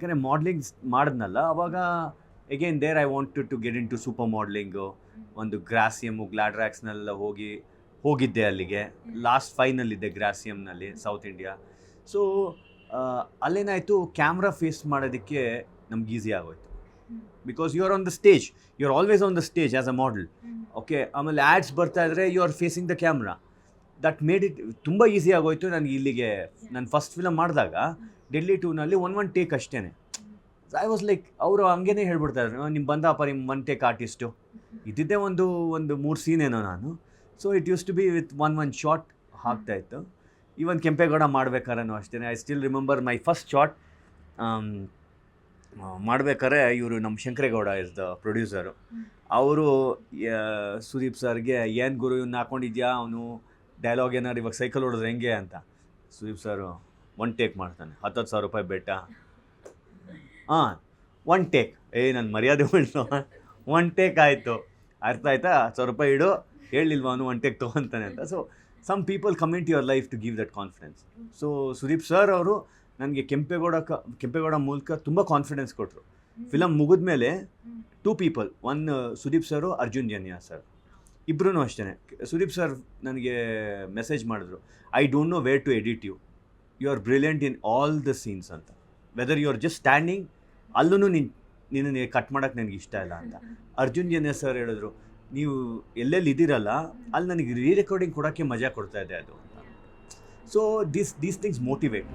ಯಾಕಂದರೆ ಮಾಡ್ಲಿಂಗ್ ಮಾಡಿದ್ನಲ್ಲ ಅವಾಗ again there I wanted to get in to super modelling. ಒಂದು ಗ್ರಾಸಿಯಮ್ಮು ಗ್ಲಾಡ್ರ್ಯಾಕ್ಸ್ನೆಲ್ಲ ಹೋಗಿದ್ದೆ ಅಲ್ಲಿಗೆ. ಲಾಸ್ಟ್ ಫೈನಲ್ಲಿದ್ದೆ ಗ್ರಾಸಿಯಮ್ನಲ್ಲಿ ಸೌತ್ ಇಂಡಿಯಾ. ಸೊ ಅಲ್ಲೇನಾಯಿತು, ಕ್ಯಾಮ್ರಾ ಫೇಸ್ ಮಾಡೋದಕ್ಕೆ ನಮ್ಗೆ ಈಸಿ ಆಗೋಯ್ತು. Because you are on the stage, you are always on the stage as a model. Okay, ಆಮೇಲೆ ಆ್ಯಡ್ಸ್ ಬರ್ತಾ ಇದ್ರೆ you are facing the camera. That made it ತುಂಬ easy ಆಗೋಯ್ತು ನನಗೆ. ಇಲ್ಲಿಗೆ ನಾನು ಫಸ್ಟ್ ಫಿಲಮ್ ಮಾಡಿದಾಗ ಡೆಡ್ಲಿ 2ನಲ್ಲಿ ಒನ್ ಟೇಕ್ ಅಷ್ಟೇ. ಐ ವಾಸ್ ಲೈಕ್, ಅವರು ಹಂಗೇ ಹೇಳ್ಬಿಡ್ತಾರೆ, ನಿಮ್ಮ ಬಂದಪ್ಪ ನಿಮ್ಮ ಒನ್ ಟೇಕ್ ಆರ್ಟಿಸ್ಟು. ಇದ್ದಿದ್ದೇ ಒಂದು 3 ಸೀನ್ ಏನೋ ನಾನು. So it used to be with one shot ಆಗ್ತಾಯಿತ್ತು. ಈವನ್ ಕೆಂಪೇಗೌಡ ಮಾಡ್ಬೇಕಾದ್ರೂ ಅಷ್ಟೇ. I still remember my first shot. ಮಾಡ್ಬೇಕಾದ್ರೆ ಇವರು ನಮ್ಮ ಶಂಕರೇಗೌಡ ಇಸ್ ದ ಪ್ರೊಡ್ಯೂಸರು. ಅವರು ಸುದೀಪ್ ಸರ್ಗೆ ಏನು ಗುರು ಇವ್ನು ಹಾಕ್ಕೊಂಡಿದ್ಯಾ, ಅವನು ಡೈಲಾಗ್ ಏನಾರು ಇವಾಗ ಸೈಕಲ್ ಹೊಡೆದ್ರೆ ಹೆಂಗೆ ಅಂತ. ಸುದೀಪ್ ಸರು ಒನ್ ಟೇಕ್ ಮಾಡ್ತಾನೆ, 10,000 ರೂಪಾಯಿ ಬೆಟ್ಟ. ಒನ್ ಟೇಕ್, ನನ್ನ ಮರ್ಯಾದೆ ಉಳ್ತು. ಒನ್ ಟೇಕ್ ಆಯಿತು, ಅರ್ಥ ಆಯ್ತಾ, 1,000 ರೂಪಾಯಿ ಇಡು, ಹೇಳಿಲ್ವ ಅವನು ಒನ್ ಟೇಕ್ ತೊಗೊತಾನೆ ಅಂತ. So some people come in to your life to give that confidence. So Sudeep sir ಅವರು ನನಗೆ ಕೆಂಪೇಗೌಡ ಮೂಲಕ ತುಂಬ ಕಾನ್ಫಿಡೆನ್ಸ್ ಕೊಟ್ಟರು. ಫಿಲಮ್ ಮುಗಿದ್ಮೇಲೆ 2 people, one Sudeep sir, Arjun Janya sir, ಇಬ್ಬರೂ ಅಷ್ಟೇ. ಸುದೀಪ್ ಸರ್ ನನಗೆ ಮೆಸೇಜ್ ಮಾಡಿದ್ರು, I don't know where to edit you, you are brilliant in all the scenes ಅಂತ. Whether you are just standing, ಅಲ್ಲೂ ನಿನ್ನನ್ನು ಕಟ್ ಮಾಡೋಕ್ಕೆ ನನಗೆ ಇಷ್ಟ ಇಲ್ಲ ಅಂತ. ಅರ್ಜುನ್ ಜನ್ಯ ಸರ್ ಹೇಳಿದ್ರು, ನೀವು ಎಲ್ಲೆಲ್ಲಿ ಇದ್ದೀರಲ್ಲ ಅಲ್ಲಿ ನನಗೆ ರೆಕಾರ್ಡಿಂಗ್ ಕೊಡೋಕ್ಕೆ ಮಜಾ ಕೊಡ್ತಾ ಇದೆ ಅದು ಅಂತ. So these things motivate.